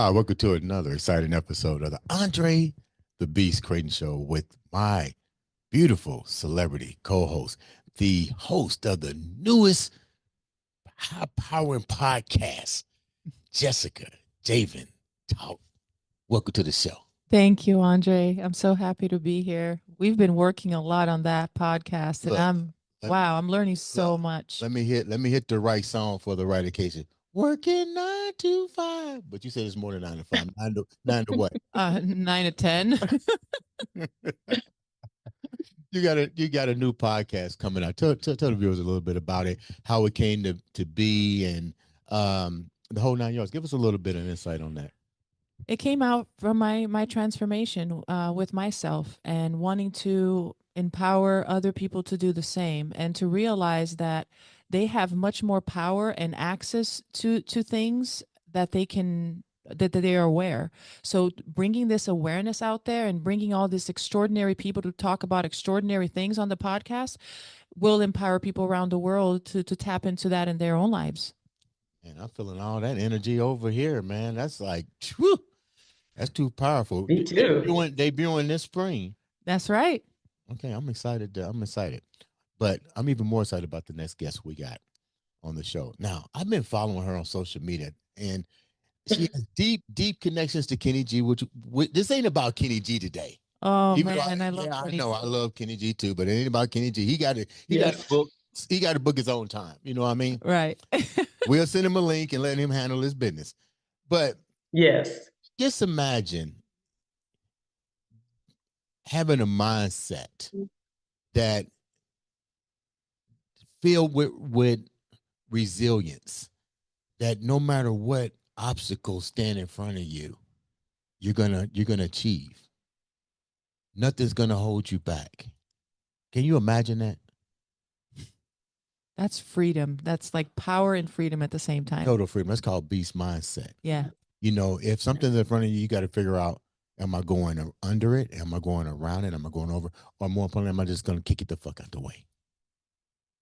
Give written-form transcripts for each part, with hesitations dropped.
Hi, welcome to another exciting episode of the Andre The Beast Crayton Show with my beautiful celebrity co-host, the host of the newest high-powering podcast, Jessica Javen Talk. Welcome to the show. Thank you, Andre. I'm so happy to be here. We've been working a lot on that podcast, and Look, let, I'm learning look, so much. let me hit the right song for the right occasion. Working 9 to 5, but you said it's more than 9 to 5. Nine to what? 9 to 10. You got a new podcast coming out. Tell the viewers a little bit about it, how it came to be, and the whole 9 yards. Give us a little bit of insight on that. It came out from my transformation with myself and wanting to empower other people to do the same and to realize that they have much more power and access to things that they are aware. So bringing this awareness out there and bringing all these extraordinary people to talk about extraordinary things on the podcast will empower people around the world to tap into that in their own lives. And I'm feeling all that energy over here, man. That's like, whew, that's too powerful. Me too. Debuting this spring. That's right. Okay, I'm excited. I'm excited, but I'm even more excited about the next guest we got on the show. Now, I've been following her on social media, and she has deep connections to Kenny G. Which this ain't about Kenny G today. Oh Even though man, I love I Kenny know I G. love Kenny G too, but it ain't about Kenny G. He got it. He got a Yes. book. He got to book his own time. You know what I mean? Right. We'll send him a link and let him handle his business. But Yes. just imagine having a mindset that filled with resilience, that no matter what obstacles stand in front of you, you're gonna achieve. Nothing's gonna hold you back. Can you imagine that? That's freedom. That's like power and freedom at the same time. Total freedom. That's called beast mindset. Yeah. You know, if something's in front of you, you got to figure out: am I going under it? Am I going around it? Am I going over? Or more importantly, am I just gonna kick it the fuck out the way?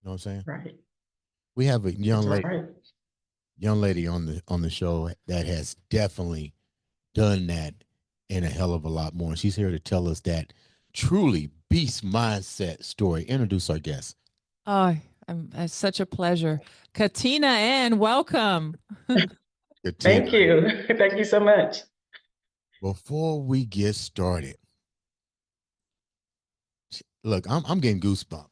You know what I'm saying? Right. We have a That's right. young lady on the show that has definitely done that and a hell of a lot more. And she's here to tell us that truly beast mindset story. Introduce our guest. Oh, it's such a pleasure. Katina, and welcome. Katina. Thank you. Thank you so much. Before we get started, look, I'm getting goosebumps.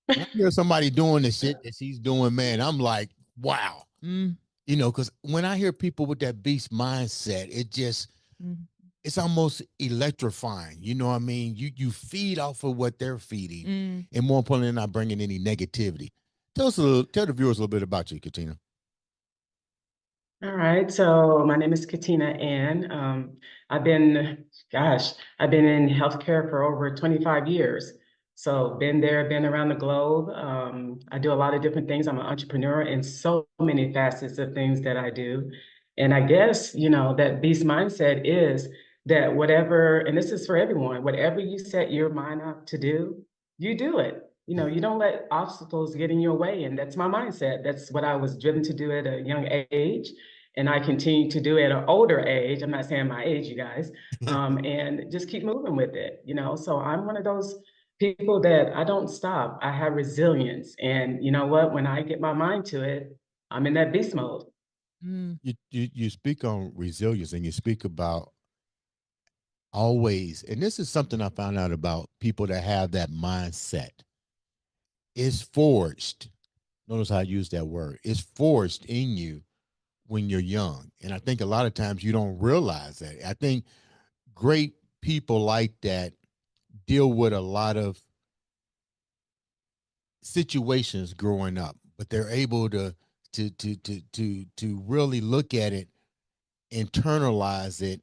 When I hear somebody doing the shit that she's doing, man, I'm like, wow. Mm, You know, because when I hear people with that beast mindset, mm. it's almost electrifying. You know what I mean? You feed off of what they're feeding, and more importantly, not bringing any negativity. Tell the viewers a little bit about you, Katina. All right. So my name is Katina Ann. I've been, I've been in healthcare for over 25 years. So been there, been around the globe. I do a lot of different things. I'm an entrepreneur in so many facets of things that I do. And I guess, that beast mindset is that whatever, and this is for everyone, whatever you set your mind up to do, you do it. You don't let obstacles get in your way. And that's my mindset. That's what I was driven to do at a young age. And I continue to do at an older age. I'm not saying my age, you guys, and just keep moving with it. So I'm one of those people that I don't stop. I have resilience. And you know what? When I get my mind to it, I'm in that beast mode. Mm. You speak on resilience, and you speak about always, and this is something I found out about people that have that mindset. It's forged. Notice how I use that word. It's forged in you when you're young. And I think a lot of times you don't realize that. I think great people like that deal with a lot of situations growing up, but they're able to really look at it, internalize it,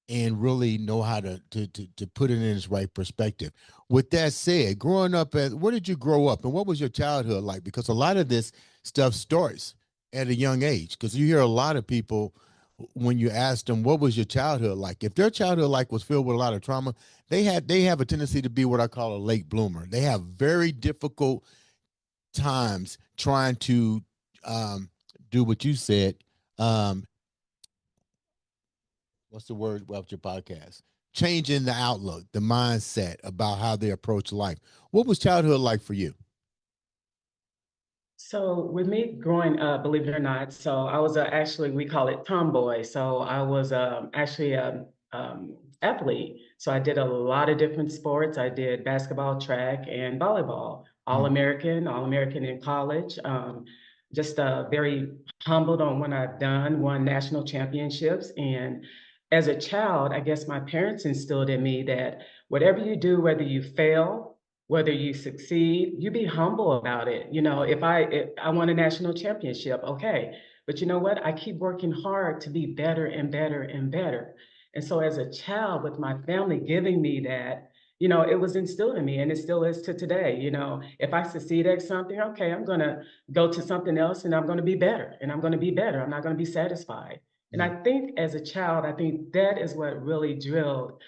and really know how to put it in its right perspective. With that said, growing up, where did you grow up, and what was your childhood like? Because a lot of this stuff starts at a young age. Because you hear a lot of people when you ask them what was your childhood like, if their childhood like was filled with a lot of trauma, they have a tendency to be what I call a late bloomer. They have very difficult times trying to do what you said, um, what's the word about your podcast? Changing the outlook, the mindset about how they approach life. What was childhood like for you? So with me growing up, believe it or not, so I was actually, we call it tomboy. So I was actually a athlete. So I did a lot of different sports. I did basketball, track, and volleyball. Mm. All American in college. Just very humbled on what I've done. Won national championships, and as a child, I guess my parents instilled in me that whatever you do, whether you fail, whether you succeed, you be humble about it. You know, if I won a national championship, okay. But you know what? I keep working hard to be better and better and better. And so as a child with my family giving me that, you know, it was instilled in me and it still is to today. You know, if I succeed at something, okay, I'm gonna go to something else and I'm gonna be better and I'm gonna be better. I'm not gonna be satisfied. And Mm. I think as a child, I think that is what really drilled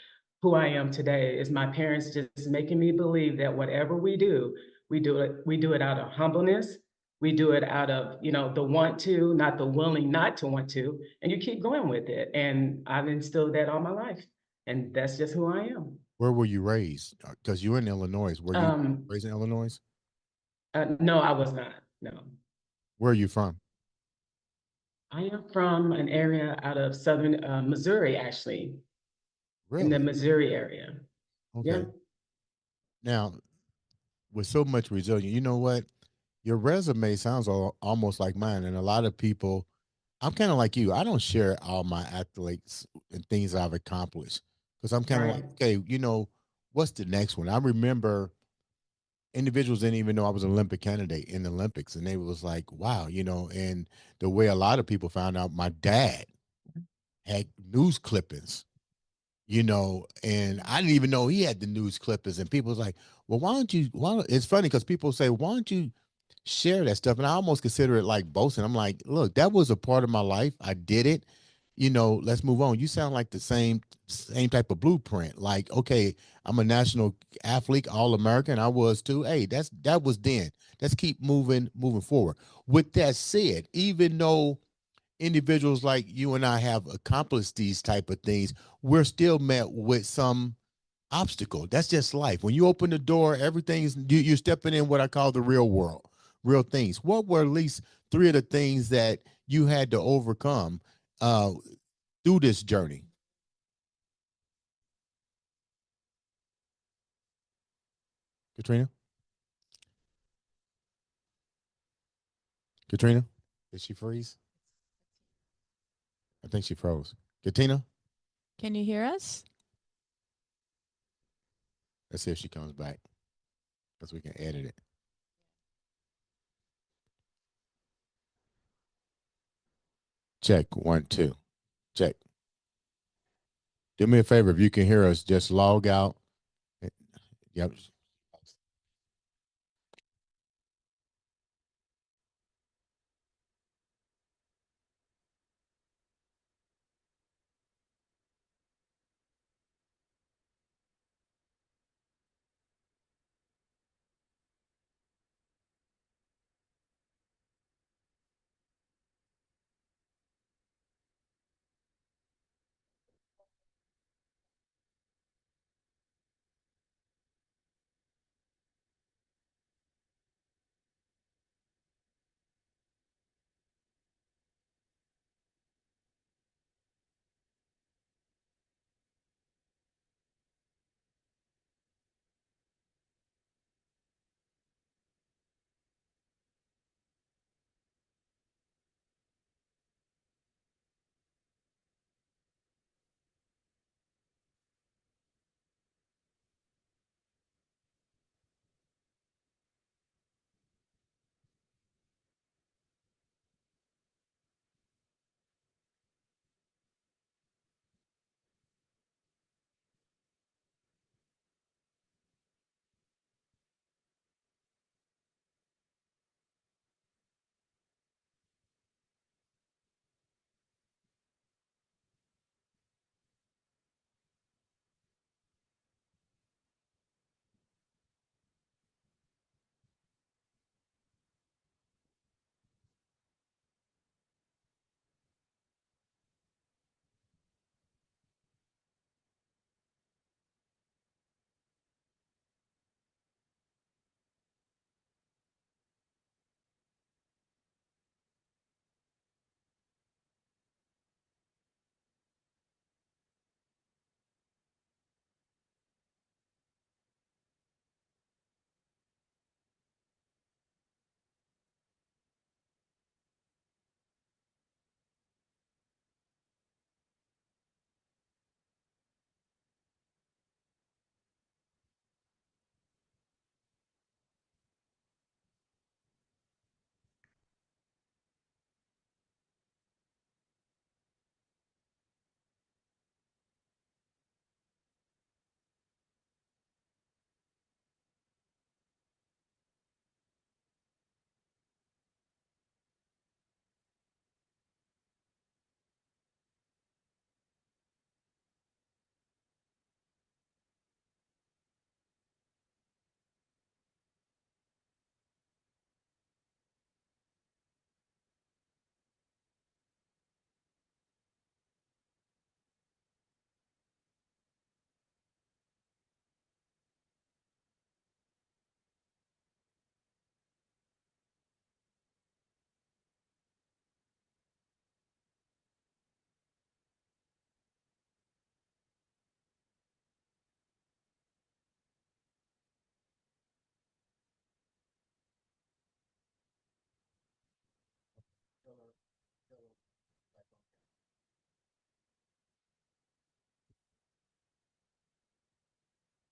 who I am today is my parents just making me believe that whatever we do it out of humbleness. We do it out of, you know, the want to, not the willing not to want to, and you keep going with it. And I've instilled that all my life. And that's just who I am. Where were you raised? Because you're in Illinois. Were you Um, raised in Illinois? no, I was not. No. Where are you from? I am from an area out of southern Missouri, actually, in the Really? Missouri area. Yeah. Okay. Now, with so much resilience, you know what? Your resume sounds almost like mine, and a lot of people. I'm kind of like you. I don't share all my accolades and things I've accomplished because I'm kind of like, Right. okay, what's the next one? I remember individuals didn't even know I was an Olympic candidate in the Olympics, and they was like, wow, and the way a lot of people found out, my dad had news clippings, and I didn't even know he had the news clippings, and people was like, well, why don't you? It's funny because people say, why don't you share that stuff? And I almost consider it like boasting. I'm like, look, that was a part of my life. I did it. Let's move on. You sound like the same type of blueprint. Like, okay, I'm a national athlete, all American. I was too. Hey, that was then. Let's keep moving forward. With that said, even though individuals like you and I have accomplished these type of things, we're still met with some obstacle. That's just life. When you open the door, everything's you're stepping in what I call the real world, real things. What were at least three of the things that you had to overcome uh, through this journey? Katrina? Katrina? Did she freeze? I think she froze. Katina? Can you hear us? Let's see if she comes back because we can edit it. Check one, two. Check. Do me a favor if you can hear us, just log out. Yep.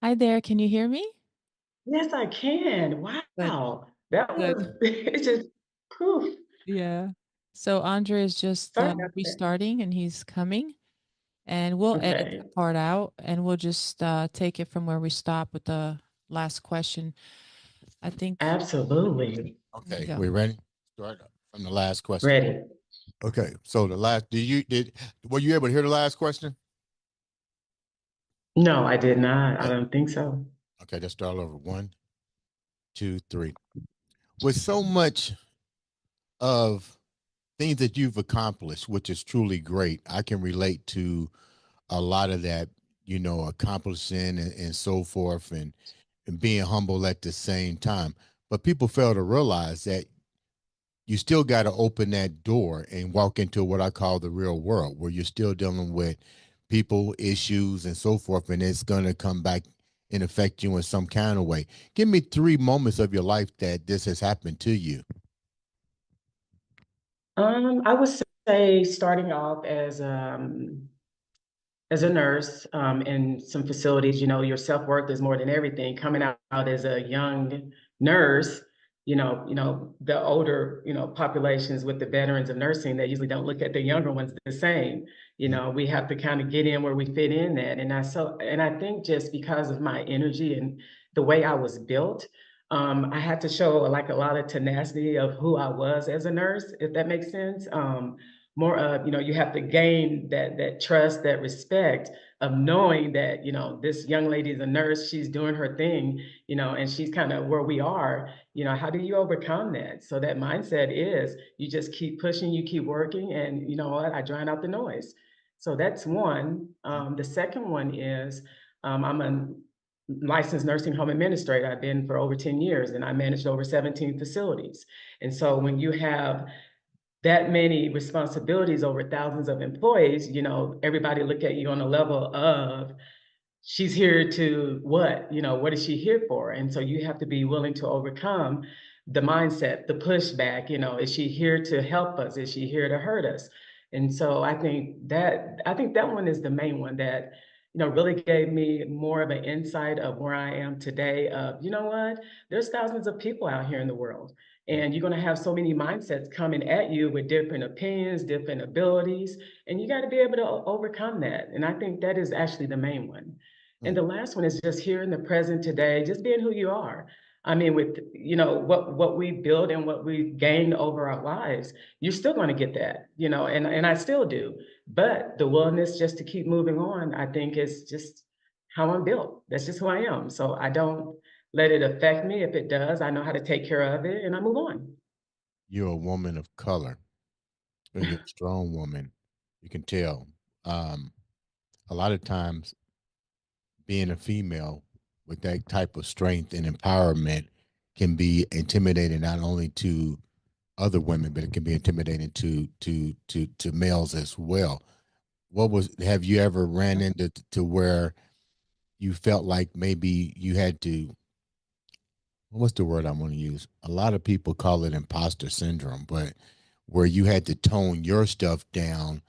Hi there. Can you hear me? Yes, I can. Good. Wow. That Good. was it's just poof. Yeah. So Andre is just Sorry about that. restarting and he's coming, and we'll edit Okay. that part out and we'll just take it from where we stop with the last question. I think Absolutely. there you Okay, go. we ready? Start from the last question. Ready. Okay, so the last, were you able to hear the last question? No, I did not. I Okay, don't think so. okay, let's start over. One, two, three. With so much of things that you've accomplished, which is truly great, I can relate to a lot of that, accomplishing and so forth, and being humble at the same time. But people fail to realize that you still got to open that door and walk into what I call the real world, where you're still dealing with people, issues, and so forth, and it's going to come back and affect you in some kind of way. Give me 3 moments of your life that this has happened to you. I would say starting off as a nurse in some facilities, your self-worth is more than everything. Coming out as a young nurse, the older, populations with the veterans of nursing, they usually don't look at the younger ones the same. We have to kind of get in where we fit in that. And I think just because of my energy and the way I was built, I had to show like a lot of tenacity of who I was as a nurse, if that makes sense. More of, you have to gain that trust, that respect of knowing that, this young lady is a nurse, she's doing her thing, and she's kind of where we are. How do you overcome that? So that mindset is you just keep pushing, you keep working, and you know what? I drown out the noise. So that's one. The second one is I'm a licensed nursing home administrator. I've been for over 10 years and I managed over 17 facilities. And so when you have that many responsibilities over thousands of employees, everybody look at you on a level of she's here to what? What is she here for? And so you have to be willing to overcome the mindset, the pushback. Is she here to help us? Is she here to hurt us? And so I think that one is the main one that really gave me more of an insight of where I am today. Of what? There's thousands of people out here in the world, and you're going to have so many mindsets coming at you with different opinions, different abilities, and you got to be able to overcome that. And I think that is actually the main one. And the last one is just here in the present today, just being who you are. I mean, with what we build and what we've gained over our lives, you're still going to get that, and I still do. But the willingness just to keep moving on, I think, is just how I'm built. That's just who I am. So I don't let it affect me. If it does, I know how to take care of it and I move on. You're a woman of color, and you're a strong woman. You can tell. Um, a lot of times, being a female with that type of strength and empowerment can be intimidating not only to other women, but it can be intimidating to males as well. Have you ever ran into to where you felt like maybe you had to, what's the word I want to use? A lot of people call it imposter syndrome, but where you had to tone your stuff down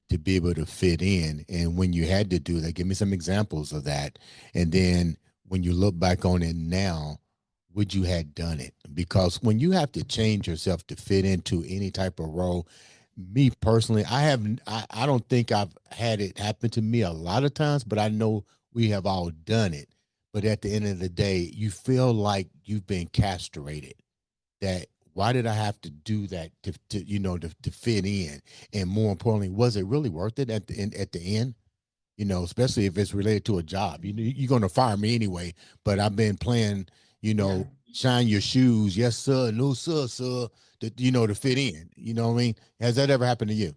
to be able to fit in. And when you had to do that, give me some examples of that. And then when you look back on it now, would you had done it? Because when you have to change yourself to fit into any type of role, me personally, I don't think I've had it happen to me a lot of times, but I know we have all done it. But at the end of the day, you feel like you've been castrated. That why did I have to do that to fit in? And more importantly, was it really worth it at the end? Especially if it's related to a job. You're gonna fire me anyway, but I've been playing, Yeah. shine your shoes, yes sir, no sir, sir, to fit in. You know what I mean? Has that ever happened to you?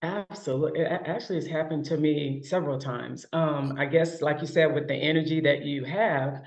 Absolutely. Actually, it's happened to me several times. I guess, like you said, with the energy that you have,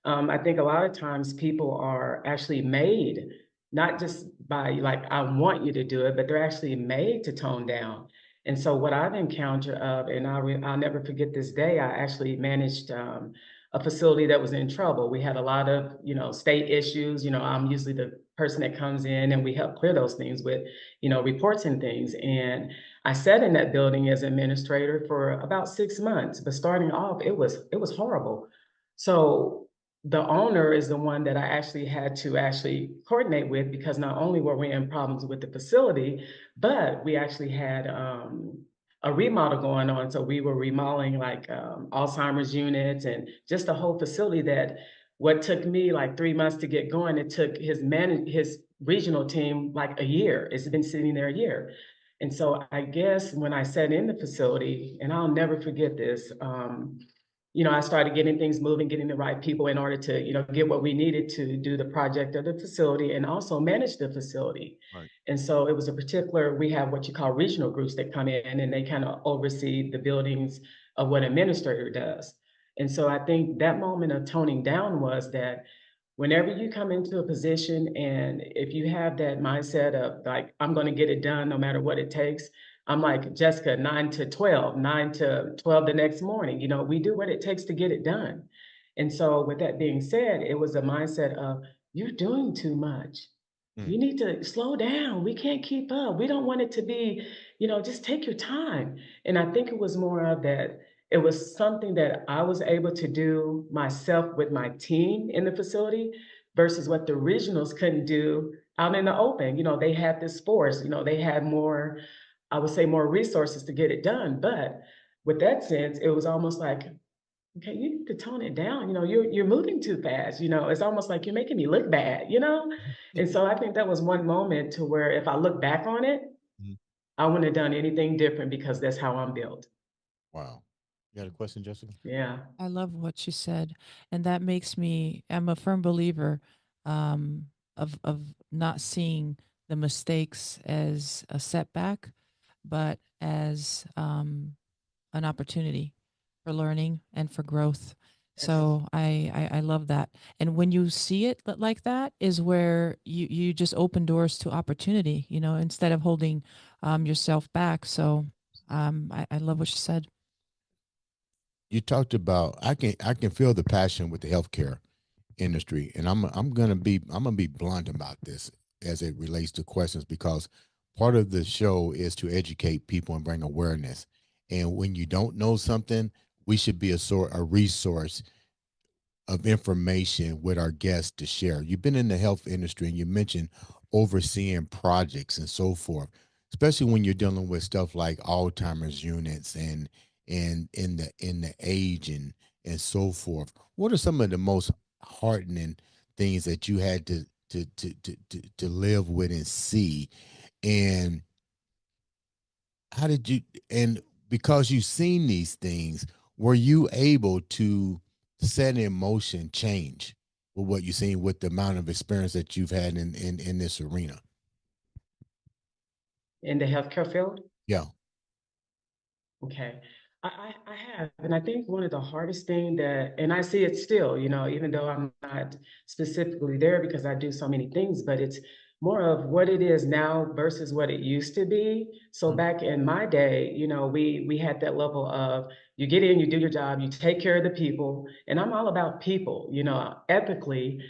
I think a lot of times people are actually made, not just by like, I want you to do it, but they're actually made to tone down. And so what I've encountered and I'll never forget this day, I actually managed a facility that was in trouble. We had a lot of, state issues. I'm usually the person that comes in and we help clear those things with, reports and things. And I sat in that building as administrator for about 6 months, but starting off, it was horrible. So the owner is the one that I actually had to actually coordinate with, because not only were we in problems with the facility, but we actually had a remodel going on. So we were remodeling like Alzheimer's units and just the whole facility. That what took me like 3 months to get going, it took his regional team like a year. It's been sitting there a year. And so I guess when I sat in the facility, and I'll never forget this, I started getting things moving, getting the right people in order to, get what we needed to do the project of the facility and also manage the facility. Right. And so it was a particular, we have what you call regional groups that come in and they kind of oversee the buildings of what administrator does. And so I think that moment of toning down was that whenever you come into a position and if you have that mindset of like, I'm going to get it done no matter what it takes. I'm like, Jessica, 9 to 12, 9 to 12 the next morning, we do what it takes to get it done. And so with that being said, it was a mindset of, you're doing too much. Mm. You need to slow down. We can't keep up. We don't want it to be, just take your time. And I think it was more of that. It was something that I was able to do myself with my team in the facility versus what the regionals couldn't do out in the open. They had this force, they had more, I would say, more resources to get it done. But with that sense, it was almost like, okay, you need to tone it down. You're moving too fast. It's almost like you're making me look bad. And so I think that was one moment to where if I look back on it, Mhm. I wouldn't have done anything different because that's how I'm built. Wow. You got a question, Jessica? Yeah. I love what you said, and that makes me. I'm a firm believer of not seeing the mistakes as a setback, but as an opportunity for learning and for growth. Yes. So I love that. And when you see it like that is where you just open doors to opportunity, instead of holding yourself back. So I love what you said. You talked about I can feel the passion with the healthcare industry, and I'm gonna be blunt about this as it relates to questions, because part of the show is to educate people and bring awareness. And when you don't know something, we should be a resource of information with our guests to share. You've been in the health industry and you mentioned overseeing projects and so forth, especially when you're dealing with stuff like Alzheimer's units and in the age and so forth. What are some of the most heartening things that you had to live with and see? And how did you, and because you've seen these things, were you able to set in motion change with what you've seen with the amount of experience that you've had in this arena? In the healthcare field. Yeah. Okay. I have, and I think one of the hardest thing that, and I see it still, even though I'm not specifically there because I do so many things, but it's more of what it is now versus what it used to be. So Mhm. back in my day, we had that level of you get in, you do your job, you take care of the people, and I'm all about people, ethically,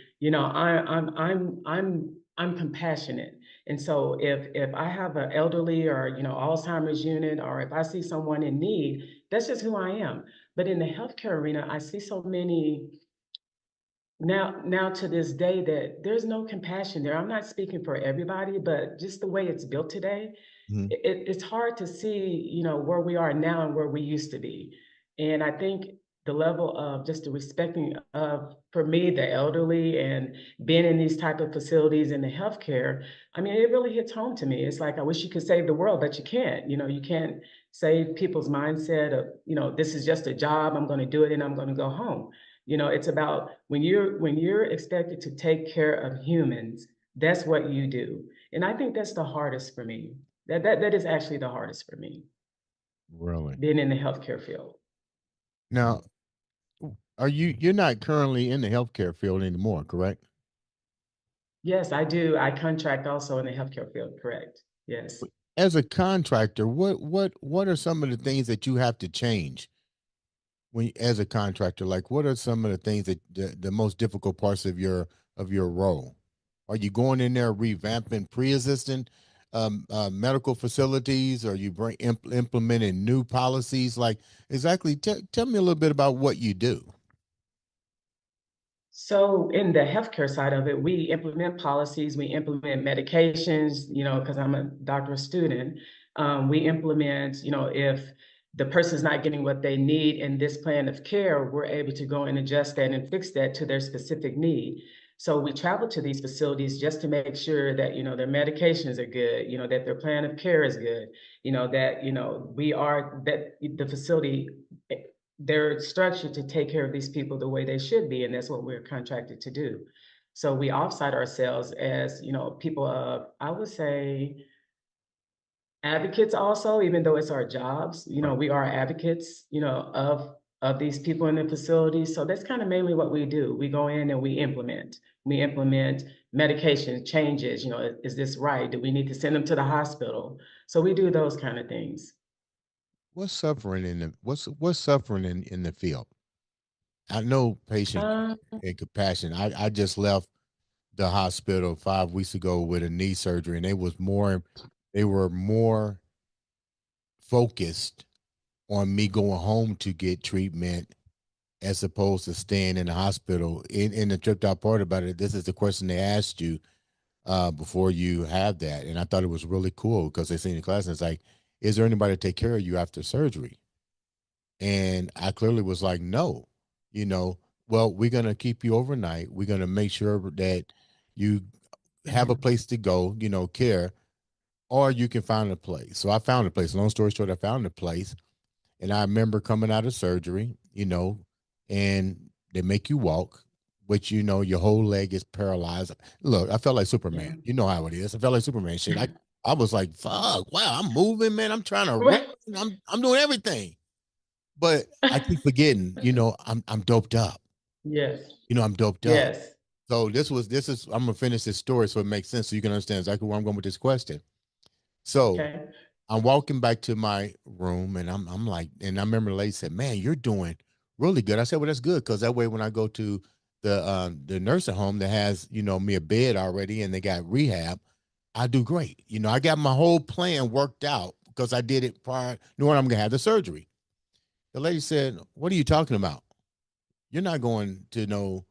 I'm compassionate. And so if I have an elderly or Alzheimer's unit, or if I see someone in need, that's just who I am. But in the healthcare arena, I see so many now to this day that there's no compassion there. I'm not speaking for everybody, but just the way it's built today, Mhm. it's hard to see, where we are now and where we used to be. And I think the level of just the respecting of, for me, the elderly and being in these type of facilities in the healthcare, I mean, it really hits home to me. It's like, I wish you could save the world, but you can't. You can't save people's mindset of, this is just a job. I'm going to do it and I'm going to go home. It's about when you're expected to take care of humans, that's what you do. And I think that's the hardest for me. That is actually the hardest for me, Really? being in the healthcare field. Now, you're not currently in the healthcare field anymore, correct? Yes, I do. I contract also in the healthcare field, correct? Yes. As a contractor, what are some of the things that you have to change when as a contractor? Like, what are some of the things that the most difficult parts of your role? Are you going in there revamping pre-existing medical facilities, or you implementing new policies? Like, exactly. Tell me a little bit about what you do. So in the healthcare side of it, we implement policies, we implement medications, because I'm a doctoral student. We implement, if the person's not getting what they need in this plan of care, we're able to go and adjust that and fix that to their specific need. So we travel to these facilities just to make sure that, their medications are good, that their plan of care is good, that, that the facility, they're structured to take care of these people the way they should be, and that's what we're contracted to do. So we offsite ourselves as, people of, I would say, advocates also, even though it's our jobs, Right. we are advocates, of these people in the facilities. So that's kind of mainly what we do. We go in and we implement. We implement medication changes, is this right? Do we need to send them to the hospital? So we do those kind of things. What's suffering in the what's suffering in the field? I know patient Um, and compassion. I just left the hospital 5 weeks ago with a knee surgery, and they were more focused on me going home to get treatment as opposed to staying in the hospital. In the tripped out part about it, this is the question they asked you before you have that, and I thought it was really cool because they seen the class and it's like, is there anybody to take care of you after surgery? And I clearly was like, no, you know, well, we're going to keep you overnight. We're going to make sure that you have a place to go, care, or you can find a place. So I found a place. Long story short, I found a place. And I remember coming out of surgery, and they make you walk, which, your whole leg is paralyzed. Look, I felt like Superman. yeah. You know how it is. I felt like Superman shit. I was like, fuck, wow, I'm moving, man. I'm trying to run. I'm doing everything. But I keep forgetting, I'm doped up. Yes, I'm doped up. yes. So this is I'm gonna finish this story so it makes sense so you can understand exactly where I'm going with this question. So Okay. I'm walking back to my room and I'm like, and I remember the lady said, "Man, you're doing really good." I said, "Well, that's good because that way when I go to the nursing home that has me a bed already and they got rehab, I do great. I got my whole plan worked out because I did it prior knowing I'm gonna have the surgery." The lady said, "What are you talking about? You're not going to know.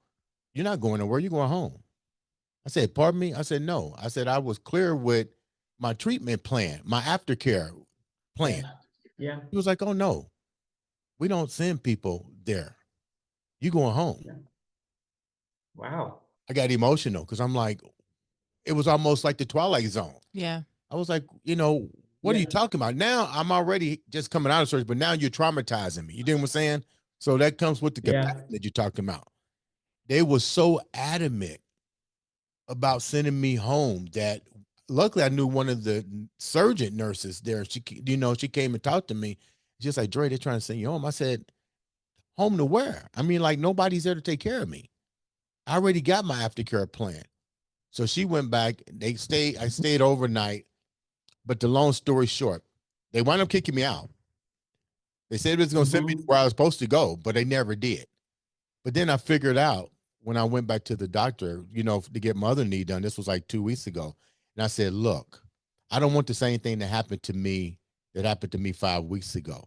You're not going nowhere. You're going home." I said, "Pardon me?" I said, "No." I said, "I was clear with my treatment plan, my aftercare plan." Yeah. Yeah. He was like, "Oh no, we don't send people there. You going home." Yeah. Wow. I got emotional because I'm like, it was almost like the Twilight Zone. Yeah. I was like, what are Yeah. you talking about? Now I'm already just coming out of surgery, but now you're traumatizing me. You know what I'm saying? So that comes with the Yeah. compassion that you're talking about. They were so adamant about sending me home that luckily I knew one of the surgeon nurses there. She came and talked to me. Just like, "Dre, they're trying to send you home." I said, "Home to where? I mean, like nobody's there to take care of me. I already got my aftercare plan." So she went back. I stayed overnight. But the long story short, they wound up kicking me out. They said it was going to send me Hmm. where I was supposed to go, but they never did. But then I figured out when I went back to the doctor, to get my other knee done. This was like 2 weeks ago. And I said, "Look, I don't want the same thing that happened to me 5 weeks ago.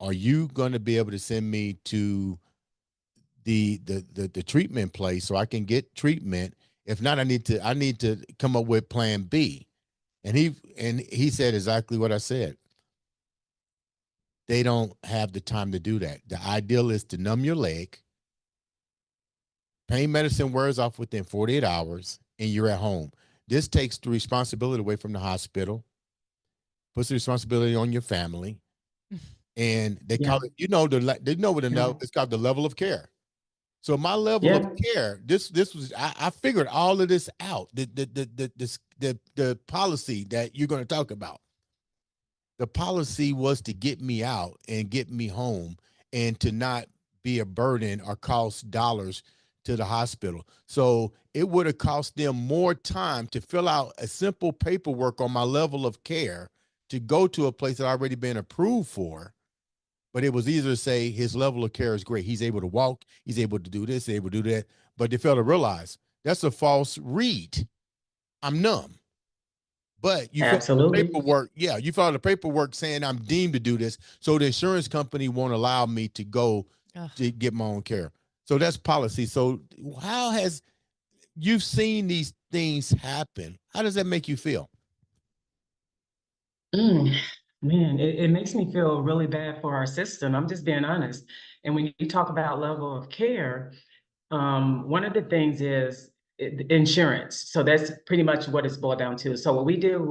Are you going to be able to send me to the treatment place so I can get treatment? If not, I need to come up with plan B." And he said exactly what I said. They don't have the time to do that. The ideal is to numb your leg. Pain medicine wears off within 48 hours and you're at home. This takes the responsibility away from the hospital, puts the responsibility on your family, and they call Yeah. it, they know what Yeah. it's called the level of care. So my level of Yeah. care, this was I figured all of this out. The policy that you're going to talk about. The policy was to get me out and get me home and to not be a burden or cost dollars to the hospital. So it would have cost them more time to fill out a simple paperwork on my level of care to go to a place that I already been approved for. But it was easier to say his level of care is great. He's able to walk, he's able to do this, he's able to do that. But they failed to realize that's a false read. I'm numb. But you filed the Absolutely. paperwork. Yeah, you filed the paperwork saying I'm deemed to do this. So the insurance company won't allow me to go Ugh. to get my own care. So that's policy. So how has you've seen these things happen? How does that make you feel? Mm, man, it makes me feel really bad for our system. I'm just being honest. And when you talk about level of care, one of the things is insurance. So that's pretty much what it's boiled down to. So what we deal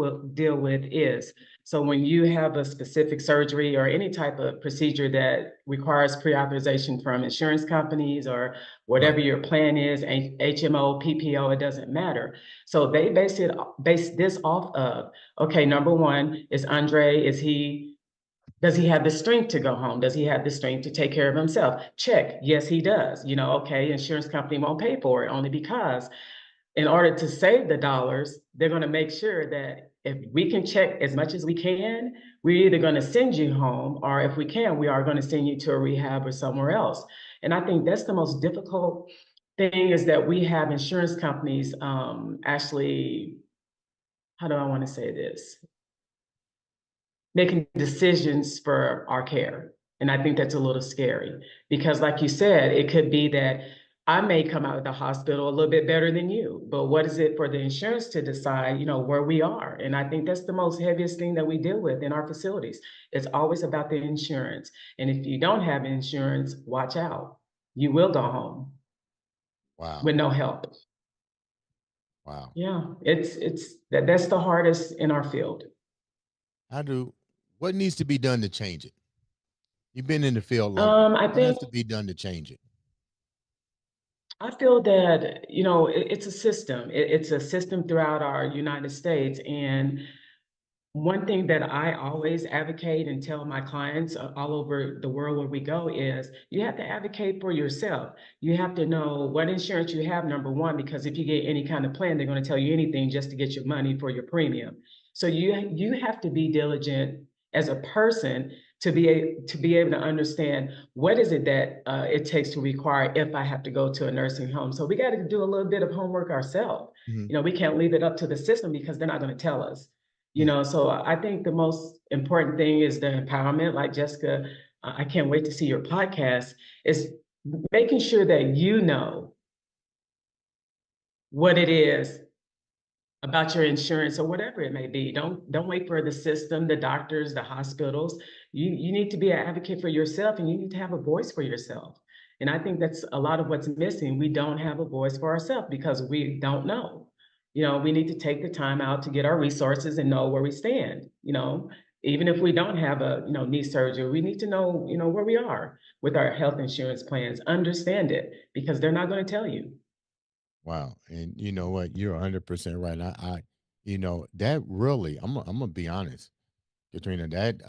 with is, so when you have a specific surgery or any type of procedure that requires pre-authorization from insurance companies or Right. whatever your plan is, HMO, PPO, it doesn't matter. So they base this off of, okay, number one, is Andre, does he have the strength to go home? Does he have the strength to take care of himself? Check. Yes, he does. Okay, insurance company won't pay for it only because in order to save the dollars, they're going to make sure that if we can check as much as we can, we're either going to send you home or if we can, we are going to send you to a rehab or somewhere else. And I think that's the most difficult thing is that we have insurance companies actually, how do I want to say this? Making decisions for our care. And I think that's a little scary because, like you said, it could be that I may come out of the hospital a little bit better than you, but what is it for the insurance to decide, where we are? And I think that's the most heaviest thing that we deal with in our facilities. It's always about the insurance. And if you don't have insurance, watch out. You will go home Wow. with no help. Wow. Yeah, that's the hardest in our field. How do what needs to be done to change it? You've been in the field long enough. I What has think to be done to change it? I feel that, it's a system. It's a system throughout our United States. And one thing that I always advocate and tell my clients all over the world where we go is you have to advocate for yourself. You have to know what insurance you have, number one, because if you get any kind of plan, they're going to tell you anything just to get your money for your premium. So you have to be diligent as a person to be able to understand what is it that it takes to require if I have to go to a nursing home. So we got to do a little bit of homework ourselves. Mhm. We can't leave it up to the system because they're not going to tell us. Mhm. So I think the most important thing is the empowerment. Like Jessica, I can't wait to see your podcast. Is making sure that you know what it is about your insurance or whatever it may be. Don't wait for the system, the doctors, the hospitals. You need to be an advocate for yourself and you need to have a voice for yourself. And I think that's a lot of what's missing. We don't have a voice for ourselves because we don't know. We need to take the time out to get our resources and know where we stand. Even if we don't have a knee surgery, we need to know where we are with our health insurance plans. Understand it because they're not going to tell you. Wow. And you know what? You're 100% right. That really, I'm gonna be honest, Katrina, that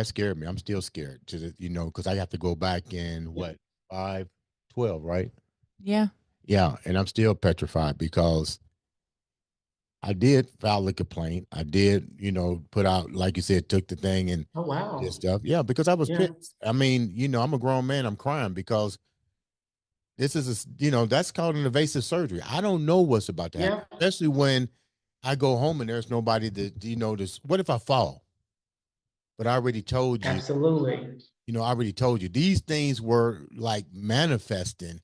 scared me. I'm still scared because I have to go back in what 5/12, right? Yeah. Yeah, and I'm still petrified because I did file a complaint. I did, put out, like you said, took the thing and Oh, did wow. stuff. Yeah, because I was Yeah. pissed. I mean, I'm a grown man. I'm crying because this is that's called an invasive surgery. I don't know what's about to happen, Yeah. especially when I go home and there's nobody that this. What if I fall? But I already told you, Absolutely. I already told you these things were like manifesting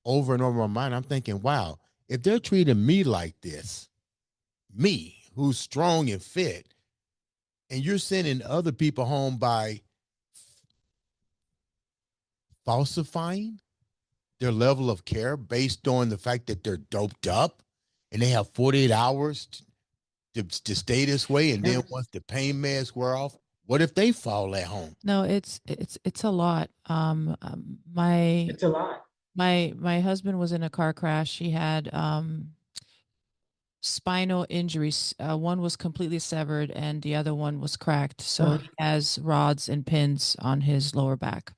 over and over my mind. I'm thinking, wow, if they're treating me like this, me who's strong and fit, and you're sending other people home by falsifying their level of care based on the fact that they're doped up and they have 48 hours to stay this way, and then Yeah. once the pain meds wear off, what if they fall at home? No, it's a lot. My It's a lot. my husband was in a car crash. He had spinal injuries. One was completely severed, and the other one was cracked. So Ugh. he has rods and pins on his lower back.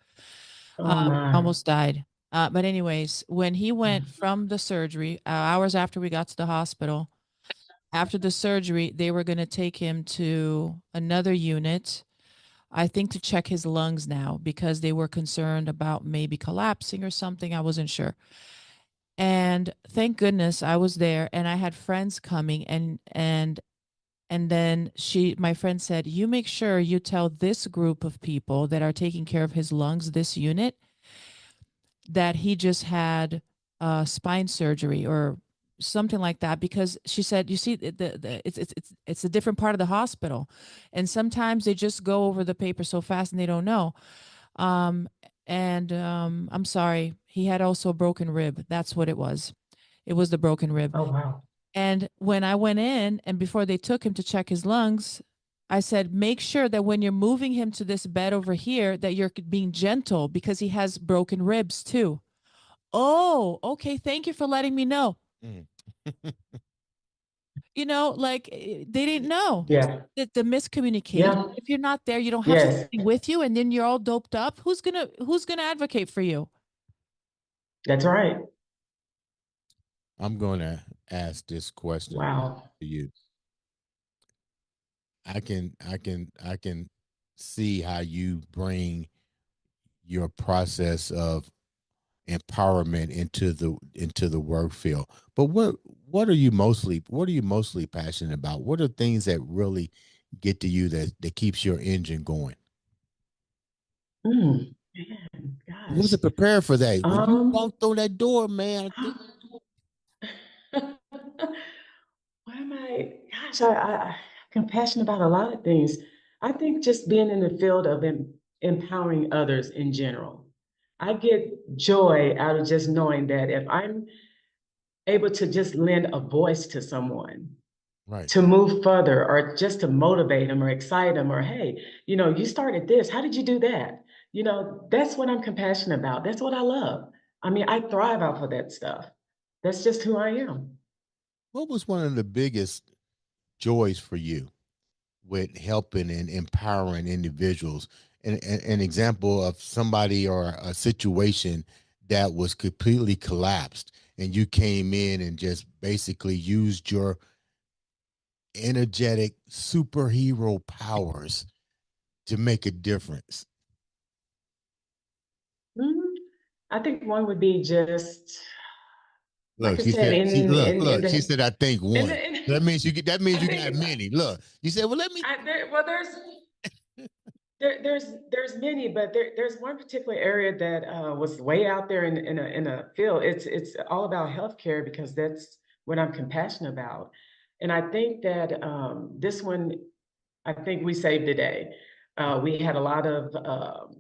Oh my. Almost died. But anyways, when he went from the surgery, hours after we got to the hospital, after the surgery, they were going to take him to another unit, I think to check his lungs now because they were concerned about maybe collapsing or something. I wasn't sure. And thank goodness I was there, and I had friends coming, and then my friend said, "You make sure you tell this group of people that are taking care of his lungs, this unit, that he just had spine surgery or something like that," because she said, "You see, it's a different part of the hospital, and sometimes they just go over the paper so fast and they don't know." Um, and I'm sorry, he had also a broken rib. That's what it was. It was the broken rib. Oh, wow. And when I went in and before they took him to check his lungs, I said, make sure that when you're moving him to this bed over here, that you're being gentle because he has broken ribs too. Oh, okay. Thank you for letting me know. Mm. Like they didn't know Yeah. the miscommunication. Yeah. If you're not there, you don't have Yes. somebody with you, and then you're all doped up. Who's gonna advocate for you? That's right. I'm going to ask this question Wow. to you. I can see how you bring your process of empowerment into the work field. But what are you mostly passionate about? What are things that really get to you that keeps your engine going? Man, You gosh. wasn't prepared for that. When you Um, walked through that door, man, I think what am I? Gosh, I'm passionate about a lot of things. I think just being in the field of empowering others in general. I get joy out of just knowing that if I'm able to just lend a voice to someone right. to move further or just to motivate them or excite them or, hey, you started this. How did you do that? That's what I'm compassionate about. That's what I love. I mean, I thrive off of that stuff. That's just who I am. What was one of the biggest joys for you with helping and empowering individuals? An example of somebody or a situation that was completely collapsed, and you came in and just basically used your energetic superhero powers to make a difference. Mhm. I think one would be just, like Look, I said, look, she said, I think in one. the in, That means I you got think many. Look, you said, well, let me. well, there's many, but there's one particular area that was way out there in a field. It's all about healthcare because that's what I'm compassionate about, and I think that this one, I think we saved the day. We had a lot of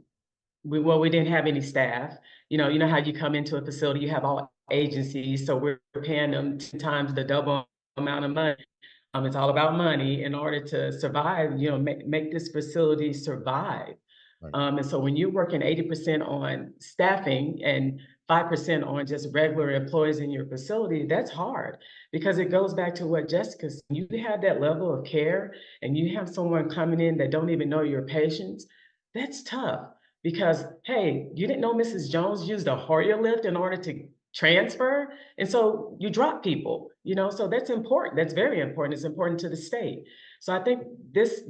we didn't have any staff. You know how you come into a facility, you have all agencies, so we're paying them 10 times the double amount of money. It's all about money in order to survive, make this facility survive. Right. And so when you're working 80% on staffing and 5% on just regular employees in your facility, that's hard because it goes back to what Jessica said. You have that level of care and you have someone coming in that don't even know your patients, that's tough because, hey, you didn't know Mrs. Jones used a Hoyer lift in order to transfer. And so you drop people, so that's important. That's very important. It's important to the state. So I think this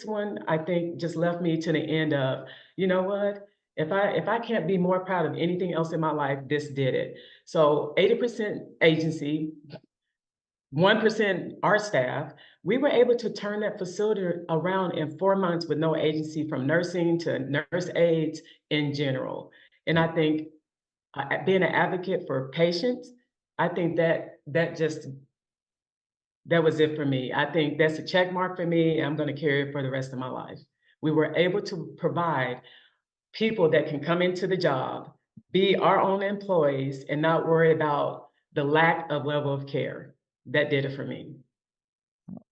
one, I think, just left me to the end of, you know what? If I can't be more proud of anything else in my life, this did it. So 80% agency, 1% our staff, we were able to turn that facility around in 4 months with no agency, from nursing to nurse aides in general. And Right. I think being an advocate for patients, I think that was it for me. I think that's a check mark for me. I'm going to carry it for the rest of my life. We were able to provide people that can come into the job, be our own employees, and not worry about the lack of level of care. That did it for me.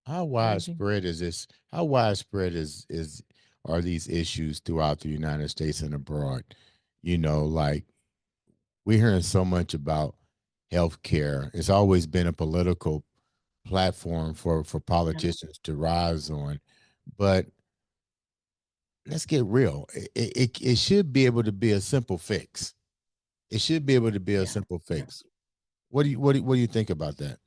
How Amazing. widespread is this? How widespread is are these issues throughout the United States and abroad? Like we're hearing so much about healthcare. It's always been a political platform for Yeah. politicians to rise on, but let's get real. It should be able to be a simple fix. It should be able to be a Yeah. simple Yeah. fix. What do you think about that?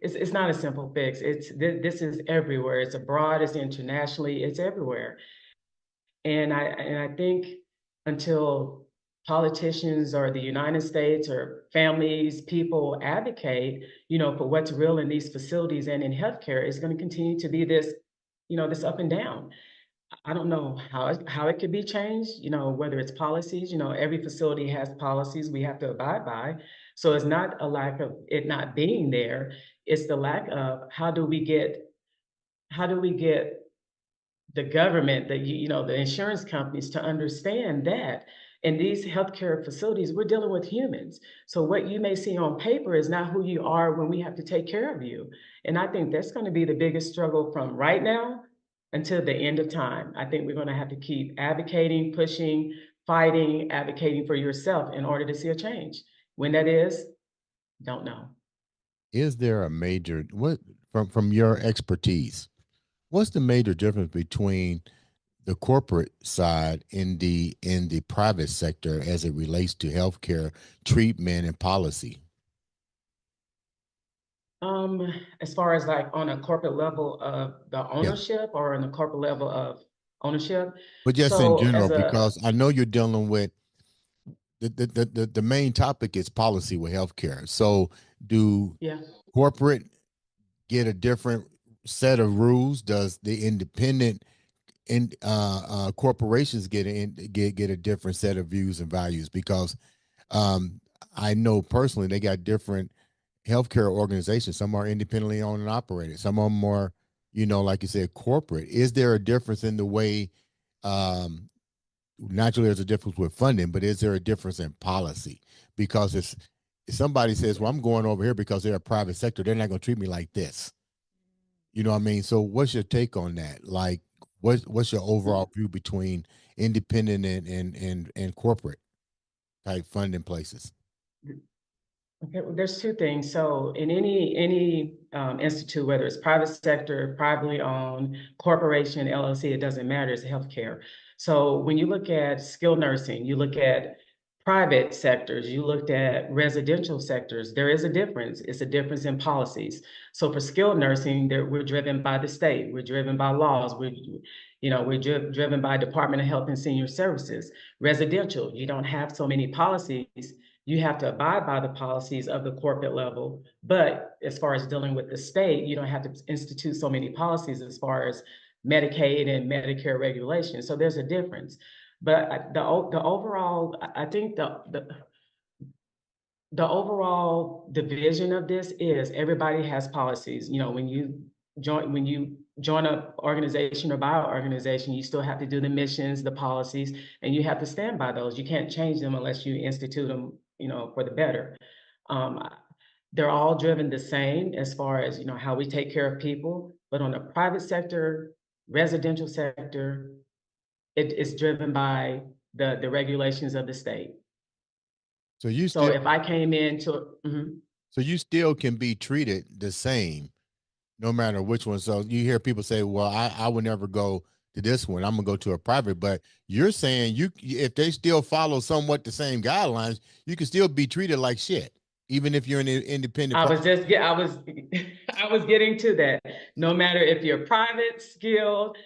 It's not a simple fix. This is everywhere. It's abroad. It's internationally. It's everywhere. And I think until politicians or the United States or families, people advocate, for what's real in these facilities and in healthcare, is going to continue to be this, this up and down. I don't know how it could be changed, whether it's policies, every facility has policies we have to abide by. So it's not a lack of it not being there. It's the lack of how do we get the government, the insurance companies to understand that in these healthcare facilities, we're dealing with humans. So what you may see on paper is not who you are when we have to take care of you. And I think that's going to be the biggest struggle from right now until the end of time. I think we're going to have to keep advocating, pushing, fighting, advocating for yourself in order to see a change. When that is, don't know. Is there a major what from your expertise? What's the major difference between the corporate side in the private sector as it relates to healthcare treatment and policy? As far as like on a corporate level of the Yeah, ownership or on the corporate level of ownership. but just in So general, as a, because I know you're dealing with the main topic is policy with healthcare. So, do yeah, corporate get a different set of rules? Does the independent corporations get a different set of views and values? Because um, I know personally they got different healthcare organizations. Some are independently owned and operated. Some of them are, like you said, corporate. Is there a difference in the way? Um, Naturally, there's a difference with funding, but is there a difference in policy? Because if somebody says, "Well, I'm going over here because they're a private sector," they're not going to treat me like this. You know what I mean? So, what's your take on that? Like, what's your overall view between independent and corporate type funding places? okay, well, there's two things. So in any institute, whether it's private sector, privately owned, corporation, LLC, it doesn't matter. It's healthcare. So when you look at skilled nursing, you look at private sectors, you looked at residential sectors, there is a difference. It's a difference in policies. So for skilled nursing, we're driven by the state, we're driven by laws, we're driven by Department of Health and Senior Services. Residential, you don't have so many policies, you have to abide by the policies of the corporate level. But as far as dealing with the state, you don't have to institute so many policies as far as Medicaid and Medicare regulations. So there's a difference. But the overall, I think the overall division of this is everybody has policies. When you join a organization or buy an organization, you still have to do the missions, the policies, and you have to stand by those. You can't change them unless you institute them, for the better. Um, they're all driven the same as far as, how we take care of people, but on the private sector, residential sector, it is driven by the regulations of the state. So you So still if I came into, mhm. so you still can be treated the same no matter which one. So you hear people say, "Well, I would never go to this one. I'm gonna go to a private." But you're saying if they still follow somewhat the same guidelines, you can still be treated like shit, even if you're an independent. I was I was getting to that. No matter if you're private, skilled,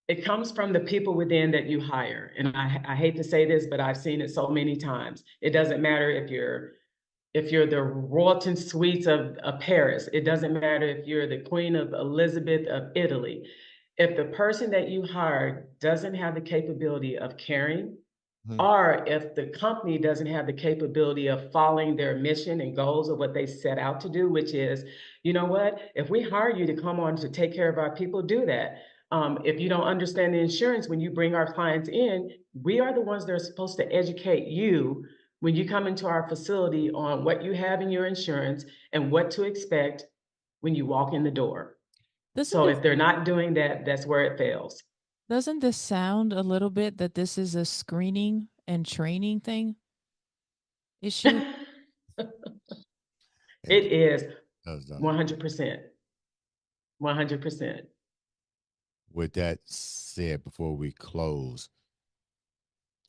it comes from the people within that you hire. And I hate to say this, but I've seen it so many times. It doesn't matter if you're the Royalton Suites of Paris. It doesn't matter if you're the Queen of Elizabeth of Italy. If the person that you hire doesn't have the capability of caring, Mhm. or if the company doesn't have the capability of following their mission and goals of what they set out to do, which is, you know what, if we hire you to come on to take care of our people, do that. If you don't understand the insurance, when you bring our clients in, we are the ones that are supposed to educate you when you come into our facility on what you have in your insurance and what to expect when you walk in the door. Doesn't So this if they're not doing that, that's where it fails. doesn't this sound a little bit that this is a screening and training thing issue? It It is does, don't it? 100%. 100%. With that said, before we close,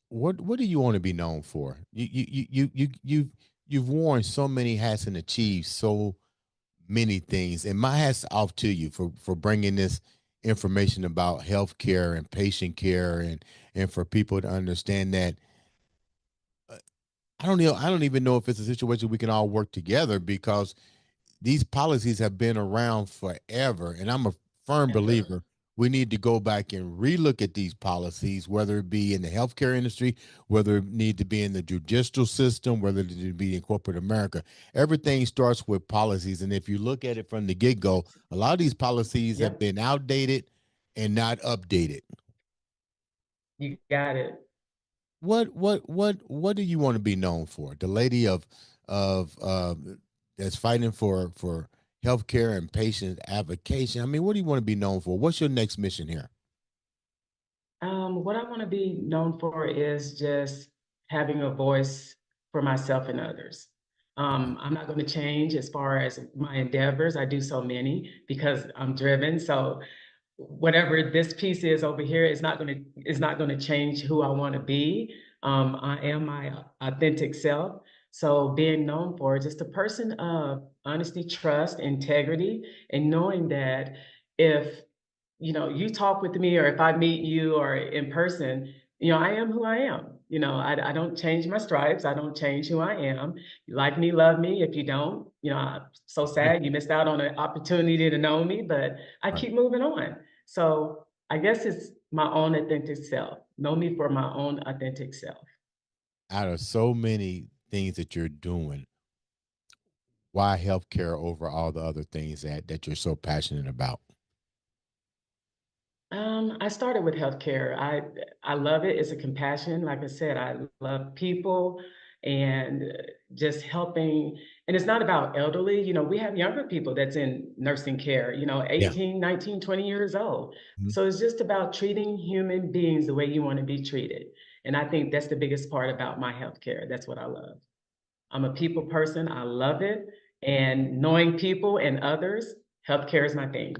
what do you want to be known for? You've worn so many hats and achieved so many things, and my hats off to you for bringing this information about healthcare and patient care, and for people to understand that I don't even know if it's a situation we can all work together because these policies have been around forever. And I'm a firm Ever. believer we need to go back and relook at these policies, whether it be in the healthcare industry, whether it need to be in the judicial system, whether it need to be in corporate America. Everything starts with policies. And if you look at it from the get go, a lot of these policies have Yep, been outdated and not updated. you got it. What do you want to be known for? The lady of that's fighting for healthcare and patient advocacy. I mean, what do you want to be known for? What's your next mission here? What I want to be known for is just having a voice for myself and others. I'm not going to change as far as my endeavors. I do so many because I'm driven. So whatever this piece is over here is not going to change who I want to be. I am my authentic self. So being known for just a person of honesty, trust, integrity, and knowing that if you talk with me or if I meet you or in person, I am who I am. I don't change my stripes. I don't change who I am. You like me, love me. If you don't, I'm so sad you missed out on an opportunity to know me, but I Right. keep moving on. So I guess it's my own authentic self. Know me for my own authentic self. Out of so many things that you're doing, why healthcare over all the other things that you're so passionate about? I started with healthcare. I love it. It's a compassion. Like I said, I love people and just helping. And it's not about elderly. We have younger people that's in nursing care, Yeah. 18, 19, 20 years old. Mhm. So it's just about treating human beings the way you want to be treated. And I think that's the biggest part about my healthcare. That's what I love. I'm a people person. I love it. And knowing people and others, healthcare is my thing.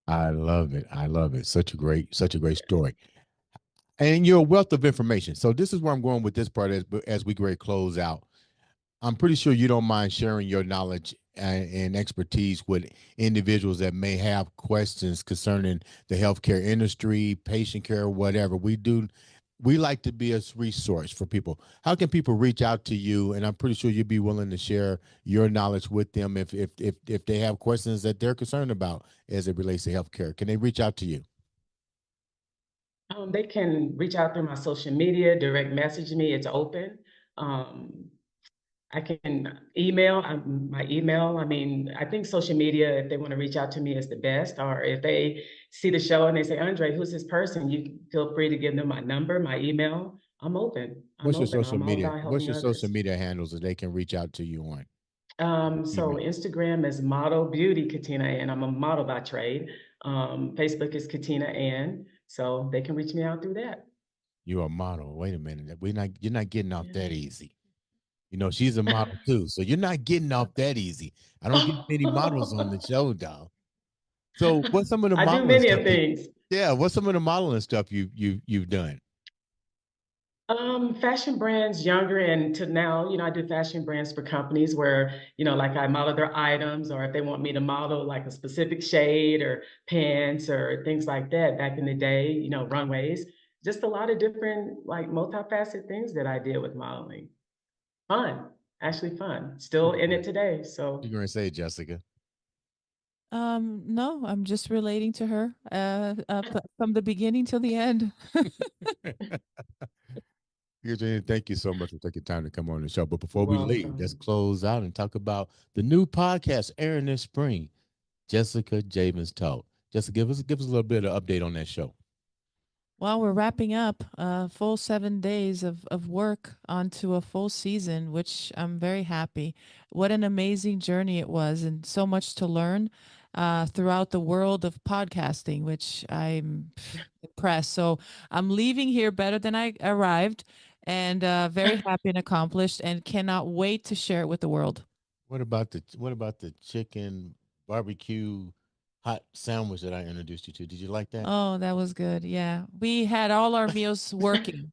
I love it. I love it. Such a great story. And you're a wealth of information. So this is where I'm going with this part as we great close out. I'm pretty sure you don't mind sharing your knowledge and expertise with individuals that may have questions concerning the healthcare industry, patient care, whatever. We like to be a resource for people. How can people reach out to you? And I'm pretty sure you'd be willing to share your knowledge with them if they have questions that they're concerned about as it relates to healthcare. Can they reach out to you? They can reach out through my social media, direct message me. It's open. Um, I can email my email. I mean, I think social media, if they want to reach out to me, is the best. Or if they see the show and they say, Andre, who's this person? You can feel free to give them my number, my email. I'm open. I'm What's your open. social I'm all media? about What's helping your social others. media handles that they can reach out to you on? So Email. Instagram is Model Beauty Katina, and I'm a model by trade. Facebook is Katina Ann, so they can reach me out through that. You're a model. Wait a minute. You're not getting off that Yeah. easy. You know, she's a model too. So you're not getting off that easy. I don't get many models on the show, dog. So what's some of the I do modeling many stuff of things. yeah, what's some of the modeling stuff you've done? Fashion brands younger and to now, I do fashion brands for companies where, like I model their items or if they want me to model like a specific shade or pants or things like that back in the day, runways, just a lot of different like multifaceted things that I did with modeling. Fun, actually fun. Still in it today. You're So gonna say, Jessica. No, I'm just relating to her from the beginning till the end. Eugene, thank you so much for taking time to come on the show. But before we leave, let's welcome. close out and talk about the new podcast airing this spring. Jessica Javens Talk. Jessica, give us a little bit of update on that show. Well, we're wrapping up a full 7 days of work onto a full season, which I'm very happy. What an amazing journey it was, and so much to learn throughout the world of podcasting, which I'm impressed. So I'm leaving here better than I arrived, and very happy and accomplished, and cannot wait to share it with the world. What about the chicken barbecue hot sandwich that I introduced you to? Did you like that? Oh, that was good. Yeah. We had all our meals working.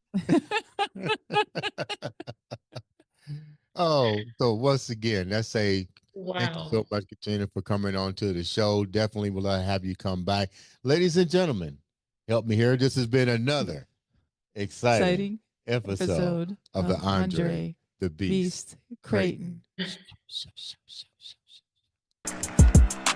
Oh, so once again, let's say thank you so Wow. much, Katina, for coming on to the show. Definitely will have you come back. Ladies and gentlemen, help me here. This has been another exciting Exciting episode episode of the of Andre Andre the Beast Beast Crayton. Crayton.